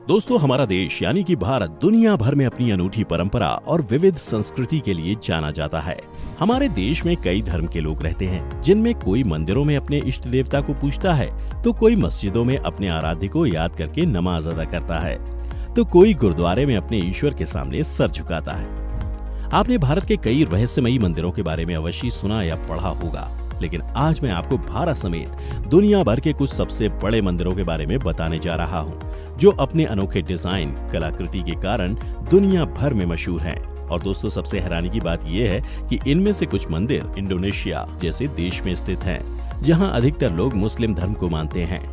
दोस्तों, हमारा देश यानी कि भारत दुनिया भर में अपनी अनूठी परंपरा और विविध संस्कृति के लिए जाना जाता है। हमारे देश में कई धर्म के लोग रहते हैं, जिनमें कोई मंदिरों में अपने इष्ट देवता को पूजता है, तो कोई मस्जिदों में अपने आराध्य को याद करके नमाज अदा करता है, तो कोई गुरुद्वारे में अपने ईश्वर के सामने सर झुकाता है। आपने भारत के कई रहस्यमयी मंदिरों के बारे में अवश्य सुना या पढ़ा होगा, लेकिन आज मैं आपको भारत समेत दुनिया भर के कुछ सबसे बड़े मंदिरों के बारे में बताने जा रहा हूँ, जो अपने अनोखे डिजाइन, कलाकृति के कारण दुनिया भर में मशहूर हैं। और दोस्तों, सबसे हैरानी की बात यह है कि इनमें से कुछ मंदिर इंडोनेशिया जैसे देश में स्थित हैं, जहां अधिकतर लोग मुस्लिम धर्म को मानते हैं।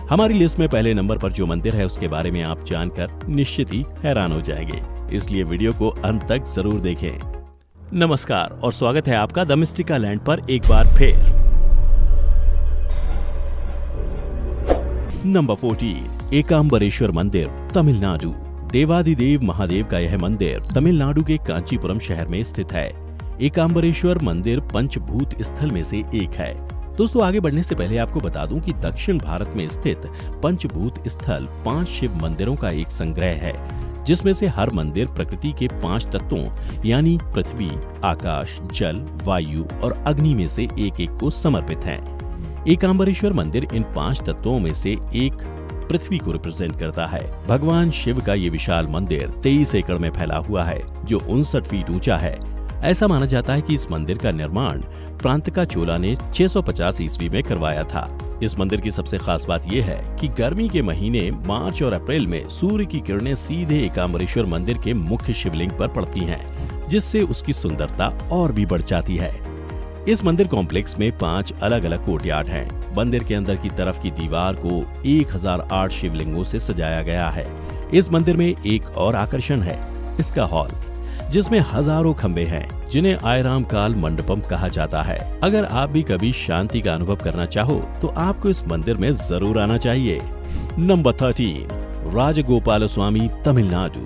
हमारी लिस्ट में पहले नंबर पर जो मंदिर है, उसके बारे में आप जानकर निश्चित ही हैरान हो जाएंगे, इसलिए वीडियो को अंत तक जरूर देखें। नमस्कार और स्वागत है आपका द मिस्टिका लैंड पर एक बार फिर। नंबर 14, एकाम्बरेश्वर मंदिर, तमिलनाडु। देवादिदेव महादेव का यह मंदिर तमिलनाडु के कांचीपुरम शहर में स्थित है। एकाम्बरेश्वर मंदिर पंचभूत स्थल में से एक है। दोस्तों, आगे बढ़ने से पहले आपको बता दूं कि दक्षिण भारत में स्थित पंचभूत स्थल 5 शिव मंदिरों का एक संग्रह है, जिसमें से हर मंदिर प्रकृति के 5 तत्वों यानी पृथ्वी, आकाश, जल, वायु और अग्नि में से एक को समर्पित है। एकाम्बरेश्वर मंदिर इन 5 तत्वों में से एक पृथ्वी को रिप्रेजेंट करता है। भगवान शिव का ये विशाल मंदिर 23 एकड़ में फैला हुआ है, जो 59 फीट ऊंचा है। ऐसा माना जाता है कि इस मंदिर का निर्माण प्रांतका चोला ने 650 ईस्वी में करवाया था। इस मंदिर की सबसे खास बात यह है कि गर्मी के महीने मार्च और अप्रैल में सूर्य की किरणें सीधे एकाम्बरेश्वर मंदिर के मुख्य शिवलिंग पर पड़ती हैं, जिससे उसकी सुंदरता और भी बढ़ जाती है। इस मंदिर कॉम्प्लेक्स में 5 अलग अलग कोर्टयार्ड हैं। मंदिर के अंदर की तरफ की दीवार को 1008 शिवलिंगों से सजाया गया है। इस मंदिर में एक और आकर्षण है इसका हॉल, जिसमें हजारों खंबे हैं, जिन्हें आयराम काल मंडपम कहा जाता है। अगर आप भी कभी शांति का अनुभव करना चाहो तो आपको इस मंदिर में जरूर आना चाहिए। नंबर 13, राजगोपाल स्वामी, तमिलनाडु।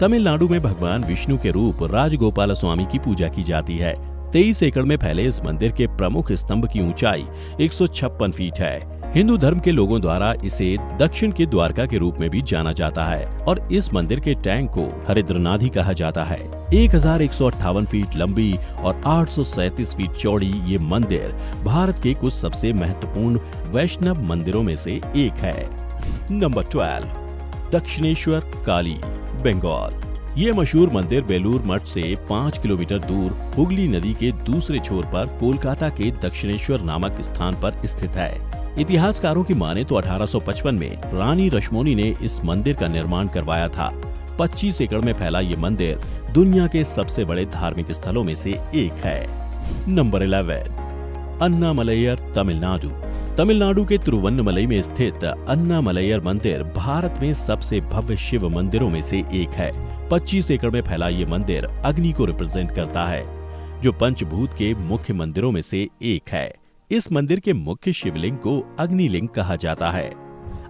तमिलनाडु में भगवान विष्णु के रूप राजगोपाल स्वामी की पूजा की जाती है। 23 एकड़ में फैले इस मंदिर के प्रमुख स्तंभ की ऊंचाई 156 फीट है। हिंदू धर्म के लोगों द्वारा इसे दक्षिण के द्वारका के रूप में भी जाना जाता है और इस मंदिर के टैंक को हरिद्रनाथी कहा जाता है। 1158 फीट लंबी और 837 फीट चौड़ी ये मंदिर भारत के कुछ सबसे महत्वपूर्ण वैष्णव मंदिरों में से एक है। नंबर 12, दक्षिणेश्वर काली, बंगाल। ये मशहूर मंदिर बेलूर मठ से 5 किलोमीटर दूर हुगली नदी के दूसरे छोर पर कोलकाता के दक्षिणेश्वर नामक स्थान पर स्थित है। इतिहासकारों की माने तो 1855 में रानी रश्मोनी ने इस मंदिर का निर्माण करवाया था। 25 एकड़ में फैला ये मंदिर दुनिया के सबसे बड़े धार्मिक स्थलों में से एक है। नंबर 11, अन्नामलैयर, तमिलनाडु। तमिलनाडु के तिरुवन्नमलई में स्थित अन्नामलैयर मंदिर भारत में सबसे भव्य शिव मंदिरों में से एक है। 25 एकड़ में फैला ये मंदिर अग्नि को रिप्रेजेंट करता है, जो पंचभूत के मुख्य मंदिरों में से एक है। इस मंदिर के मुख्य शिवलिंग को अग्निलिंग कहा जाता है।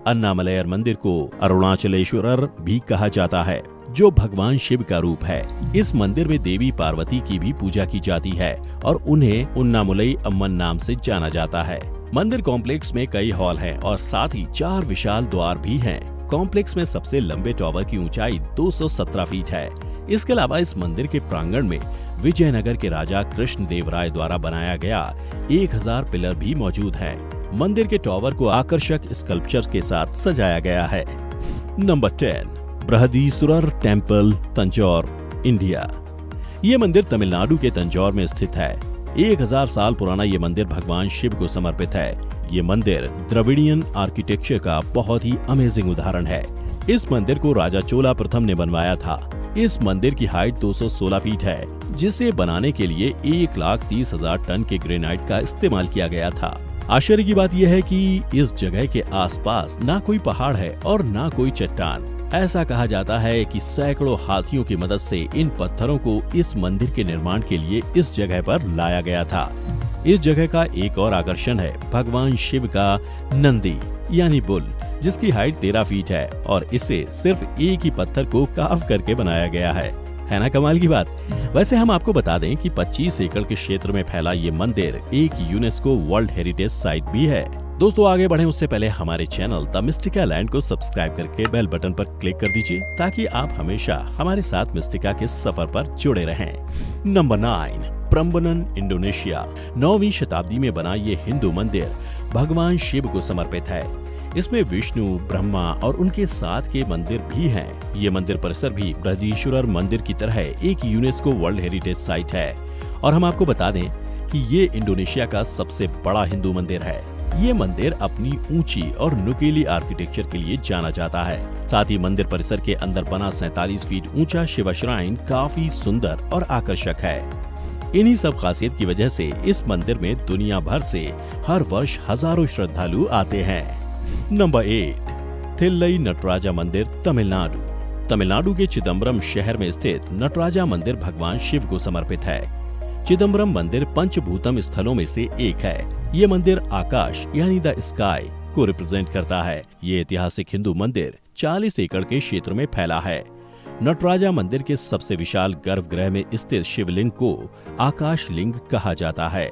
अन्नामलैयर मंदिर को अरुणाचलेश्वरर भी कहा जाता है, जो भगवान शिव का रूप है। इस मंदिर में देवी पार्वती की भी पूजा की जाती है और उन्हें उन्नामुलई अम्मन नाम से जाना जाता है। मंदिर कॉम्प्लेक्स में कई हॉल हैं और साथ ही 4 विशाल द्वार भी हैं। कॉम्प्लेक्स में सबसे लंबे टॉवर की ऊंचाई 217 फीट है। इसके अलावा इस मंदिर के प्रांगण में विजयनगर के राजा कृष्ण देव राय द्वारा बनाया गया 1000 पिलर भी मौजूद हैं। मंदिर के टॉवर को आकर्षक स्कल्पचर के साथ सजाया गया है। Number 10, Brihadeeswarar temple, Tanjore, India. ये मंदिर तमिलनाडु के तंजौर में स्थित है। 1000 साल पुराना ये मंदिर भगवान शिव को समर्पित है। ये मंदिर द्रविडियन आर्किटेक्चर का बहुत ही अमेजिंग उदाहरण है। इस मंदिर को राजा चोला प्रथम ने बनवाया था। इस मंदिर की हाइट 216 फीट है, जिसे बनाने के लिए 1,30,000 टन के ग्रेनाइट का इस्तेमाल किया गया था। आश्चर्य की बात यह है कि इस जगह के आसपास ना कोई पहाड़ है और ना कोई चट्टान। ऐसा कहा जाता है कि सैकड़ों हाथियों की मदद से इन पत्थरों को इस मंदिर के निर्माण के लिए इस जगह पर लाया गया था। इस जगह का एक और आकर्षण है भगवान शिव का नंदी यानी बुल, जिसकी हाइट 13 फीट है और इसे सिर्फ एक ही पत्थर को कार्व करके बनाया गया है ना कमाल की बात। वैसे हम आपको बता दें कि 25 एकड़ के क्षेत्र में फैला ये मंदिर एक यूनेस्को वर्ल्ड हेरिटेज साइट भी है। दोस्तों आगे बढ़े उससे पहले हमारे चैनल द मिस्टिका लैंड को सब्सक्राइब करके बेल बटन पर क्लिक कर दीजिए ताकि आप हमेशा हमारे साथ मिस्टिका के सफर पर जुड़े रहें। Number 9, Prambanan, Indonesia. 9वीं शताब्दी में बना ये हिंदू मंदिर भगवान शिव को समर्पित है। इसमें विष्णु, ब्रह्मा और उनके साथ के मंदिर भी हैं। ये मंदिर परिसर भी बृहदीश्वरर मंदिर की तरह एक यूनेस्को वर्ल्ड हेरिटेज साइट है। और हम आपको बता दें कि ये इंडोनेशिया का सबसे बड़ा हिंदू मंदिर है। ये मंदिर अपनी ऊंची और नुकीली आर्किटेक्चर के लिए जाना जाता है। साथ ही मंदिर परिसर के अंदर बना 47 फीट ऊंचा शिव श्राइन काफी सुंदर और आकर्षक है। इन्हीं सब खासियत की वजह से इस मंदिर में दुनिया भर से हर वर्ष हजारों श्रद्धालु आते हैं। नंबर 8, थिल्लई नटराजा मंदिर, तमिलनाडु। तमिलनाडु के चिदम्बरम शहर में स्थित नटराजा मंदिर भगवान शिव को समर्पित है। चिदम्बरम मंदिर पंचभूतम स्थलों में से एक है। ये मंदिर आकाश यानी द स्काई को रिप्रेजेंट करता है। ये ऐतिहासिक हिंदू मंदिर 40 एकड़ के क्षेत्र में फैला है। नटराजा मंदिर के सबसे विशाल गर्भगृह में स्थित शिवलिंग को आकाश लिंग कहा जाता है।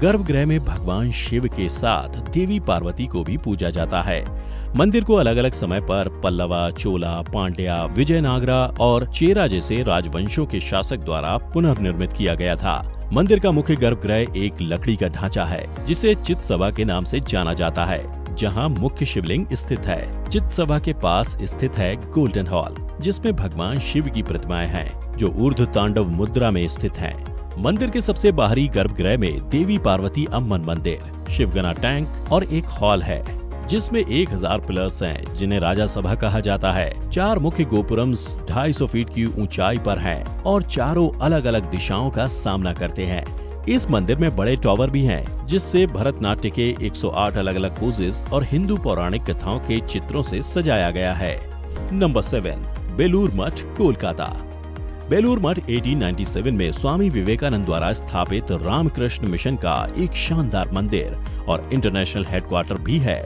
गर्भगृह में भगवान शिव के साथ देवी पार्वती को भी पूजा जाता है। मंदिर को अलग अलग समय पर पल्लवा, चोला, पांड्या, विजयनागरा और चेरा जैसे राजवंशों के शासक द्वारा पुनर्निर्मित किया गया था। मंदिर का मुख्य गर्भगृह एक लकड़ी का ढांचा है जिसे चित्सभा के नाम से जाना जाता है, जहां मुख्य शिवलिंग स्थित है। चित्सभा के पास स्थित है गोल्डन हॉल, जिसमें भगवान शिव की प्रतिमाएं हैं जो ऊर्ध्व तांडव मुद्रा में स्थित हैं। मंदिर के सबसे बाहरी गर्भगृह में देवी पार्वती अम्मन मंदिर, शिवगना टैंक और एक हॉल है जिसमें 1000 पिलर्स हैं जिन्हें राजा सभा कहा जाता है। 4 मुख्य गोपुरम्स 250 फीट की ऊंचाई पर हैं और चारों अलग अलग दिशाओं का सामना करते हैं। इस मंदिर में बड़े टॉवर भी हैं जिससे भरतनाट्य के 108 अलग अलग पोजेस और हिंदू पौराणिक कथाओं के चित्रों से सजाया गया है। नंबर 7, बेलूर मठ, कोलकाता। बेलूर मठ 1897 में स्वामी विवेकानंद द्वारा स्थापित रामकृष्ण मिशन का एक शानदार मंदिर और इंटरनेशनल हेडक्वार्टर भी है।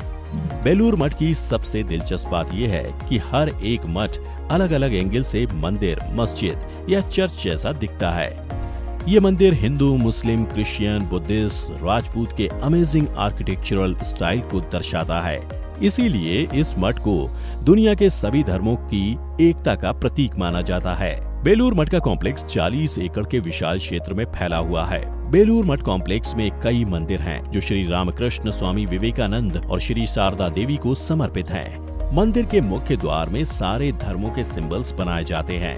बेलूर मठ की सबसे दिलचस्प बात यह है कि हर एक मठ अलग अलग एंगल से मंदिर, मस्जिद या चर्च जैसा दिखता है। ये मंदिर हिंदू, मुस्लिम, क्रिश्चियन, बुद्धिस्ट, राजपूत के अमेजिंग आर्किटेक्चरल स्टाइल को दर्शाता है। इसीलिए इस मठ को दुनिया के सभी धर्मों की एकता का प्रतीक माना जाता है। बेलूर मठ का कॉम्प्लेक्स 40 एकड़ के विशाल क्षेत्र में फैला हुआ है। बेलूर मठ कॉम्प्लेक्स में कई मंदिर हैं जो श्री रामकृष्ण, स्वामी विवेकानंद और श्री शारदा देवी को समर्पित हैं। मंदिर के मुख्य द्वार में सारे धर्मों के सिंबल्स बनाए जाते हैं।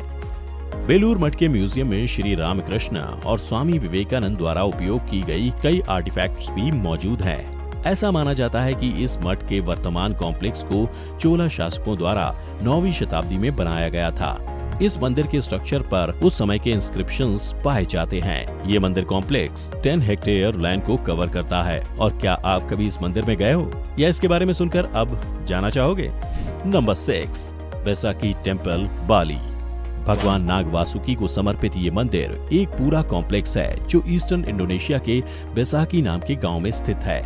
बेलूर मठ के म्यूजियम में श्री रामकृष्ण और स्वामी विवेकानंद द्वारा उपयोग की गई कई आर्टिफैक्ट्स भी मौजूद हैं। ऐसा माना जाता है कि इस मठ के वर्तमान कॉम्प्लेक्स को चोला शासकों द्वारा 9वीं शताब्दी में बनाया गया था। इस मंदिर के स्ट्रक्चर पर उस समय के इंस्क्रिप्शंस पाए जाते हैं। ये मंदिर कॉम्प्लेक्स 10 हेक्टेयर लैंड को कवर करता है। और क्या आप कभी इस मंदिर में गए हो या इसके बारे में सुनकर अब जाना चाहोगे? नंबर 6, बैसाखी टेम्पल, बाली। भगवान नाग वासुकी को समर्पित ये मंदिर एक पूरा कॉम्प्लेक्स है जो ईस्टर्न इंडोनेशिया के बैसाखी नाम के गाँव में स्थित है।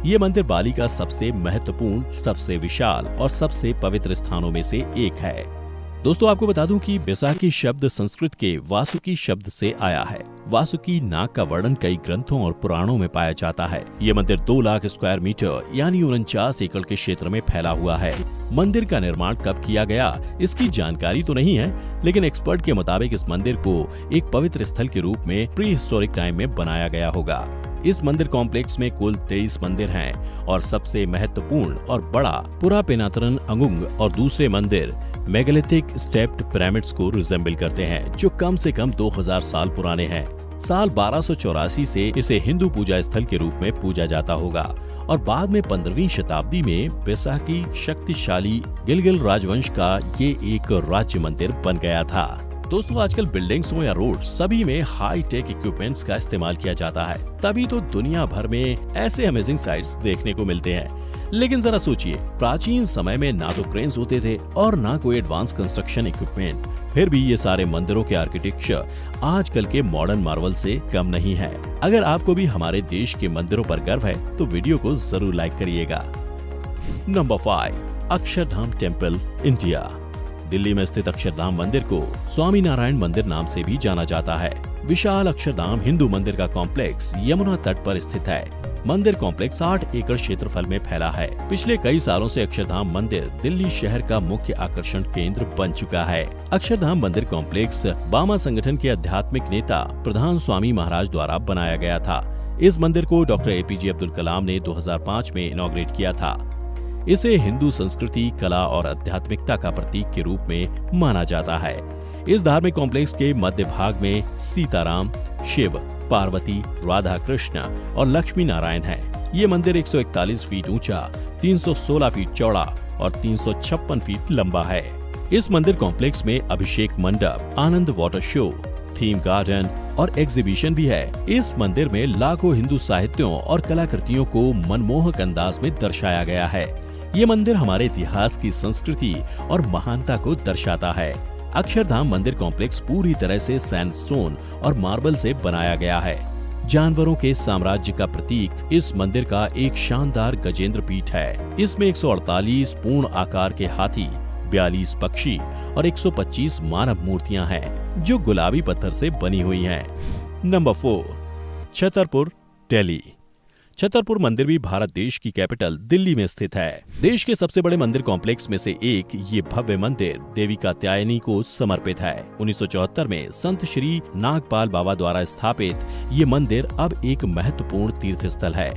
ये मंदिर बाली का सबसे महत्वपूर्ण, सबसे विशाल और सबसे पवित्र स्थानों में से एक है। दोस्तों आपको बता दूं कि बैसाखी शब्द संस्कृत के वासुकी शब्द से आया है। वासुकी नाग का वर्णन कई ग्रंथों और पुराणों में पाया जाता है। ये मंदिर 2 लाख स्क्वायर मीटर यानी 49 एकड़ के क्षेत्र में फैला हुआ है। मंदिर का निर्माण कब किया गया इसकी जानकारी तो नहीं है, लेकिन एक्सपर्ट के मुताबिक इस मंदिर को एक पवित्र स्थल के रूप में प्री हिस्टोरिक टाइम में बनाया गया होगा। इस मंदिर कॉम्प्लेक्स में कुल 23 मंदिर हैं और सबसे महत्वपूर्ण और बड़ा पुरापेनातरन अंगुंग और दूसरे मंदिर मेगालिथिक स्टेप्ड पिरामिड्स को रिजेंबल करते हैं जो कम से कम 2000 साल पुराने हैं। साल 1284 से इसे हिंदू पूजा स्थल के रूप में पूजा जाता होगा और बाद में 15वीं शताब्दी में बैसाखी शक्तिशाली गिलगिल राजवंश का ये एक राज्य मंदिर बन गया था। दोस्तों आजकल बिल्डिंग्स हो या रोड सभी में हाई टेक इक्विपमेंट्स का इस्तेमाल किया जाता है, तभी तो दुनिया भर में ऐसे अमेजिंग साइट्स देखने को मिलते हैं। लेकिन जरा सोचिए, प्राचीन समय में ना तो क्रेन्स होते थे और ना कोई एडवांस कंस्ट्रक्शन इक्विपमेंट, फिर भी ये सारे मंदिरों के आर्किटेक्चर आजकल के मॉडर्न मार्वल से कम नहीं है। अगर आपको भी हमारे देश के मंदिरों पर गर्व है तो वीडियो को जरूर लाइक करिएगा। Number 5, Akshardham temple, India. Delhi में स्थित अक्षरधाम मंदिर को स्वामी नारायण मंदिर नाम से भी जाना जाता है। विशाल अक्षरधाम हिंदू मंदिर का कॉम्प्लेक्स यमुना तट पर स्थित है। मंदिर कॉम्प्लेक्स 8 एकड़ क्षेत्रफल में फैला है। पिछले कई सालों से अक्षरधाम मंदिर दिल्ली शहर का मुख्य आकर्षण केंद्र बन चुका है। अक्षरधाम मंदिर कॉम्प्लेक्स बामा संगठन के आध्यात्मिक नेता प्रधान स्वामी महाराज द्वारा बनाया गया था। इस मंदिर को डॉक्टर APJ अब्दुल कलाम ने 2005 में इनॉग्रेट किया था। इसे हिंदू संस्कृति, कला और आध्यात्मिकता का प्रतीक के रूप में माना जाता है। इस धार्मिक कॉम्प्लेक्स के मध्य भाग में सीताराम, शिव, पार्वती, राधा कृष्ण और लक्ष्मी नारायण है। ये मंदिर 141 फीट ऊंचा, 316 फीट चौड़ा और 356 फीट लंबा है। इस मंदिर कॉम्प्लेक्स में अभिषेक मंडप, आनंद वाटर शो, थीम गार्डन और एग्जीबिशन भी है। इस मंदिर में लाखों हिंदू साहित्यों और कलाकृतियों को मनमोहक अंदाज में दर्शाया गया है। ये मंदिर हमारे इतिहास की संस्कृति और महानता को दर्शाता है। अक्षरधाम मंदिर कॉम्प्लेक्स पूरी तरह से सैंडस्टोन और मार्बल से बनाया गया है। जानवरों के साम्राज्य का प्रतीक इस मंदिर का एक शानदार गजेंद्र पीठ है। इसमें 148 पूर्ण आकार के हाथी, 42 पक्षी और 125 मानव मूर्तियां हैं, जो गुलाबी पत्थर से बनी हुई हैं। नंबर 4, छतरपुर, दिल्ली। छतरपुर मंदिर भी भारत देश की कैपिटल दिल्ली में स्थित है। देश के सबसे बड़े मंदिर कॉम्प्लेक्स में से एक ये भव्य मंदिर देवी कात्यायनी को समर्पित है। 1974 में संत श्री नागपाल बाबा द्वारा स्थापित ये मंदिर अब एक महत्वपूर्ण तीर्थ स्थल है,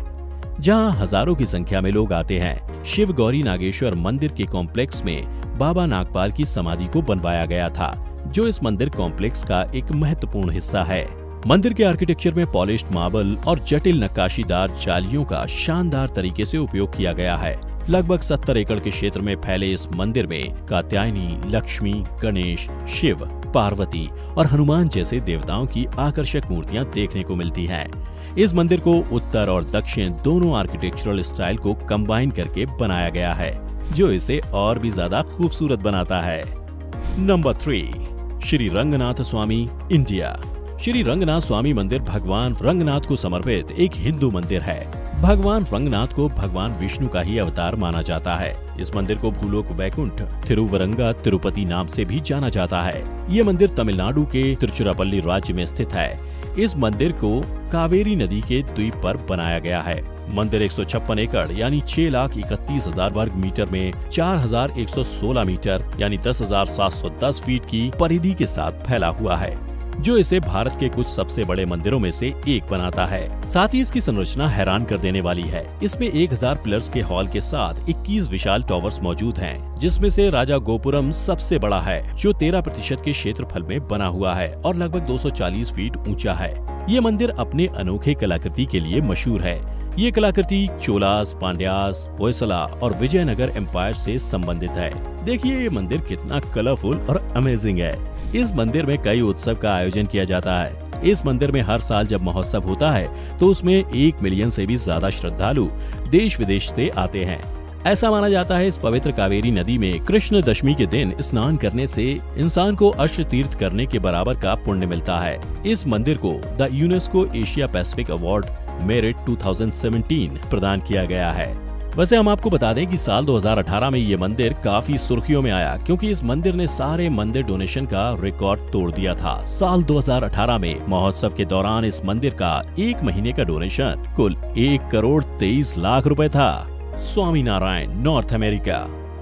जहां हजारों की संख्या में लोग आते हैं। शिव गौरी नागेश्वर मंदिर के कॉम्प्लेक्स में बाबा नागपाल की समाधि को बनवाया गया था, जो इस मंदिर कॉम्प्लेक्स का एक महत्वपूर्ण हिस्सा है। मंदिर के आर्किटेक्चर में पॉलिश्ड मार्बल और जटिल नक्काशीदार जालियों का शानदार तरीके से उपयोग किया गया है। लगभग 70 एकड़ के क्षेत्र में फैले इस मंदिर में कात्यायनी, लक्ष्मी, गणेश, शिव, पार्वती और हनुमान जैसे देवताओं की आकर्षक मूर्तियां देखने को मिलती हैं। इस मंदिर को उत्तर और दक्षिण दोनों आर्किटेक्चरल स्टाइल को कंबाइन करके बनाया गया है, जो इसे और भी ज्यादा खूबसूरत बनाता है। नंबर 3, श्री रंगनाथ स्वामी, इंडिया। श्री रंगनाथ स्वामी मंदिर भगवान रंगनाथ को समर्पित एक हिंदू मंदिर है। भगवान रंगनाथ को भगवान विष्णु का ही अवतार माना जाता है। इस मंदिर को भूलोक वैकुंठ थिरुवरंगा तिरुपति नाम से भी जाना जाता है। ये मंदिर तमिलनाडु के तिरुचिरापल्ली राज्य में स्थित है। इस मंदिर को कावेरी नदी के द्वीप पर बनाया गया है। मंदिर 156 एकड़ यानी 6,31,000 वर्ग मीटर में 4,116 मीटर यानी 10,710 फीट की परिधि के साथ फैला हुआ है, जो इसे भारत के कुछ सबसे बड़े मंदिरों में से एक बनाता है। साथ ही इसकी संरचना हैरान कर देने वाली है। इसमें 1000 पिलर्स के हॉल के साथ 21 विशाल टॉवर्स मौजूद हैं, जिसमें से राजा गोपुरम सबसे बड़ा है, जो 13% के क्षेत्रफल में बना हुआ है और लगभग 240 फीट ऊंचा है। ये मंदिर अपने अनोखे कलाकृति के लिए मशहूर है। ये कलाकृति चोलास, पांड्यास, होयसला और विजयनगर एम्पायर से संबंधित है। देखिए ये मंदिर कितना कलरफुल और अमेजिंग है। इस मंदिर में कई उत्सव का आयोजन किया जाता है। इस मंदिर में हर साल जब महोत्सव होता है तो उसमें 1 मिलियन से भी ज्यादा श्रद्धालु देश विदेश से आते हैं। ऐसा माना जाता है इस पवित्र कावेरी नदी में कृष्ण दशमी के दिन स्नान करने से इंसान को अष्ट तीर्थ करने के बराबर का पुण्य मिलता है। इस मंदिर को the UNESCO Asia Pacific award merit 2017 प्रदान किया गया है। वैसे हम आपको बता दें कि साल 2018 में ये मंदिर काफी सुर्खियों में आया, क्योंकि इस मंदिर ने सारे मंदिर डोनेशन का रिकॉर्ड तोड़ दिया था। साल 2018 में महोत्सव के दौरान इस मंदिर का 1 महीने का डोनेशन कुल 1,23,00,000 रुपए था। Swami Narayan, north America.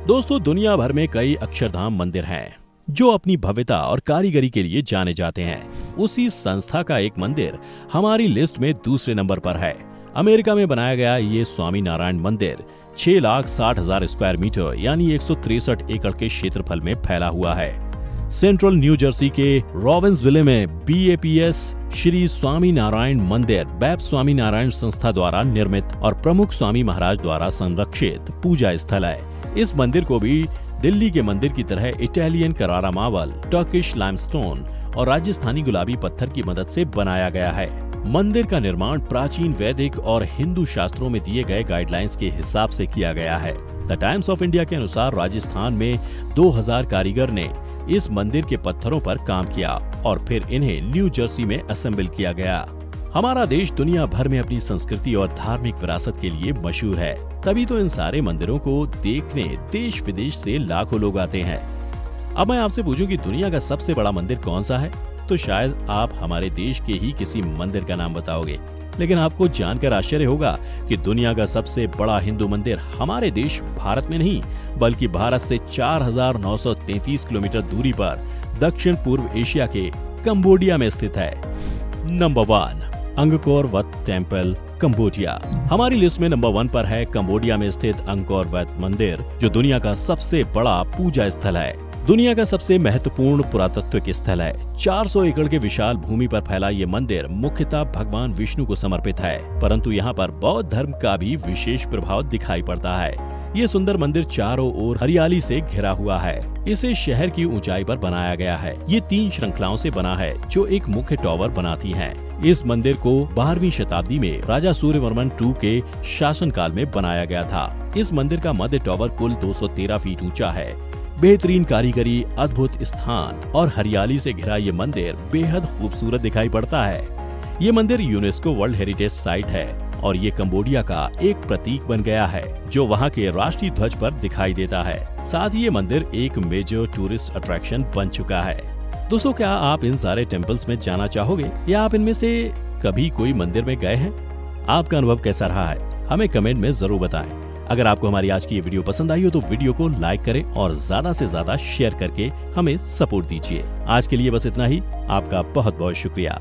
दोस्तों, दुनिया भर में कई अक्षरधाम मंदिर हैं जो अपनी भव्यता और कारीगरी के लिए जाने जाते हैं। उसी संस्था का एक मंदिर हमारी लिस्ट में दूसरे नंबर पर है। अमेरिका में बनाया गया ये स्वामी नारायण मंदिर 6,60,000 स्क्वायर मीटर यानी 163 एकड़ के क्षेत्रफल में फैला हुआ है। सेंट्रल न्यू जर्सी के रॉबिन्सविले में BAPS श्री स्वामी नारायण मंदिर बैप स्वामी नारायण संस्था द्वारा निर्मित और प्रमुख स्वामी महाराज द्वारा संरक्षित पूजा स्थल है। इस मंदिर को भी दिल्ली के मंदिर की तरह इटालियन करारा मार्बल, टर्किश लाइमस्टोन और राजस्थानी गुलाबी पत्थर की मदद से बनाया गया है। मंदिर का निर्माण प्राचीन वैदिक और हिंदू शास्त्रों में दिए गए गाइडलाइंस के हिसाब से किया गया है। द टाइम्स ऑफ इंडिया के अनुसार राजस्थान में 2000 कारीगर ने इस मंदिर के पत्थरों पर काम किया और फिर इन्हें न्यू जर्सी में असेंबल किया गया। हमारा देश दुनिया भर में अपनी संस्कृति और धार्मिक विरासत के लिए मशहूर है, तभी तो इन सारे मंदिरों को देखने देश विदेश से लाखों लोग आते हैं। अब मैं आपसे पूछूं कि दुनिया का सबसे बड़ा मंदिर कौन सा है, तो शायद आप हमारे देश के ही किसी मंदिर का नाम बताओगे। लेकिन आपको जानकर आश्चर्य होगा कि दुनिया का सबसे बड़ा हिंदू मंदिर हमारे देश भारत में नहीं, बल्कि भारत से 4,933 किलोमीटर दूरी पर दक्षिण पूर्व एशिया के कंबोडिया में स्थित है। नंबर 1, अंगकोर वत टेम्पल, कंबोडिया। हमारी लिस्ट में नंबर 1 पर है कंबोडिया में स्थित अंगकोर वत मंदिर, जो दुनिया का सबसे बड़ा पूजा स्थल है। दुनिया का सबसे महत्वपूर्ण पुरातत्विक स्थल है। 400 एकड़ के विशाल भूमि पर फैला ये मंदिर मुख्यतः भगवान विष्णु को समर्पित है, परंतु यहाँ पर बौद्ध धर्म का भी विशेष प्रभाव दिखाई पड़ता है। ये सुंदर मंदिर चारों ओर हरियाली से घिरा हुआ है। इसे शहर की ऊंचाई पर बनाया गया है। ये 3 श्रृंखलाओं से बना है, जो एक मुख्य टॉवर बनाती हैं। इस मंदिर को 12वीं शताब्दी में राजा सूर्यवर्मन II के शासनकाल में बनाया गया था। इस मंदिर का मध्य टॉवर कुल 213 फीट ऊंचा है। बेहतरीन कारीगरी, अद्भुत स्थान और हरियाली से घिरा ये मंदिर बेहद खूबसूरत दिखाई पड़ता है। ये मंदिर यूनेस्को वर्ल्ड हेरिटेज साइट है और ये कंबोडिया का एक प्रतीक बन गया है, जो वहाँ के राष्ट्रीय ध्वज पर दिखाई देता है। साथ ही ये मंदिर एक मेजर टूरिस्ट अट्रैक्शन बन चुका है। दोस्तों, क्या आप इन सारे टेम्पल्स में जाना चाहोगे या आप इनमें से कभी कोई मंदिर में गए हैं? आपका अनुभव कैसा रहा है, हमें कमेंट में जरूर बताएं। अगर आपको हमारी आज की ये वीडियो पसंद आई हो तो वीडियो को लाइक करें और ज्यादा से ज्यादा शेयर करके हमें सपोर्ट दीजिए। आज के लिए बस इतना ही। आपका बहुत बहुत शुक्रिया।